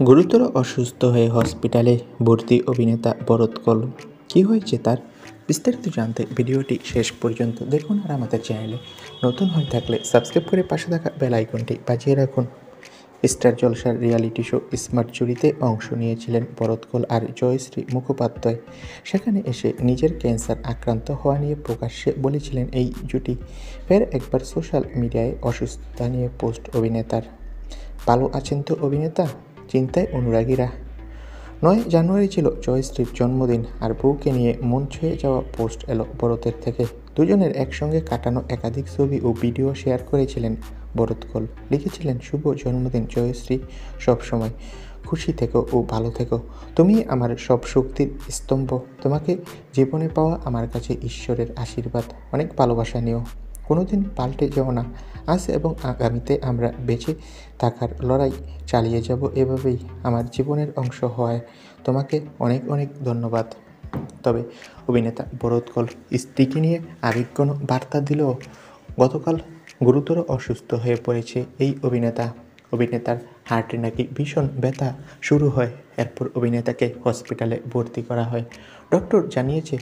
গুরুতর অসুস্থ হয়ে হসপিটালে ভর্তি অভিনেতা ভরত কল। কী হয়েছে তার? বিস্তারিত জানতে ভিডিওটি শেষ পর্যন্ত দেখুন। আর আমাদের চ্যানেলে নতুন হয়ে থাকলে সাবস্ক্রাইব করে পাশে থাকা বেল আইকনটি বাজিয়ে রাখুন। স্টার জলসার রিয়ালিটি শো স্মার্ট জুরিতে অংশ নিয়েছিলেন ভরত কল আর জয়শ্রী মুখোপাধ্যায়। সেখানে এসে নিজের ক্যান্সার আক্রান্ত হওয়া নিয়ে প্রকাশ্যে বলেছিলেন এই জুটি। ফের একবার সোশ্যাল মিডিয়ায় অসুস্থতা নিয়ে পোস্ট অভিনেতার। ভালো আছেন তো অভিনেতা? চিন্তায় অনুরাগীরা। 9 জানুয়ারি ছিল জয়শ্রীর জন্মদিন, আর বউকে নিয়ে মন ছুঁয়ে যাওয়া পোস্ট এলো ভরতের থেকে। দুজনের একসঙ্গে কাটানো একাধিক ছবি ও ভিডিও শেয়ার করেছিলেন ভরত কল। লিখেছিলেন, শুভ জন্মদিন জয়শ্রী, সবসময় খুশি থেকো ও ভালো থেকো। তুমি আমার সব শক্তির স্তম্ভ। তোমাকে জীবনে পাওয়া আমার কাছে ঈশ্বরের আশীর্বাদ। অনেক ভালোবাসা নিও। কোনোদিন পাল্টে যেও না। আজ এবং আগামীতে আমরা বেঁচে থাকার লড়াই চালিয়ে যাব এভাবেই। আমার জীবনের অংশ হওয়ায় তোমাকে অনেক অনেক ধন্যবাদ। তবে অভিনেতা ভরত কল স্ত্রীকে নিয়ে আবেগঘন বার্তা দিলেও গতকাল গুরুতর অসুস্থ হয়ে পড়েছে এই অভিনেতার হার্টে নাকি ভীষণ ব্যথা শুরু হয়। এরপর অভিনেতাকে হসপিটালে ভর্তি করা হয়। ডক্টর জানিয়েছে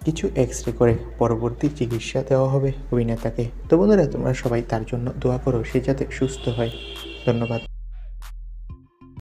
কিছু এক্স-রে করে পরবর্তী চিকিৎসা দেওয়া হবে অভিনেতাকে। তো বন্ধুরা, তোমরা সবাই তার জন্য দোয়া করো, সে যাতে সুস্থ হয়। ধন্যবাদ।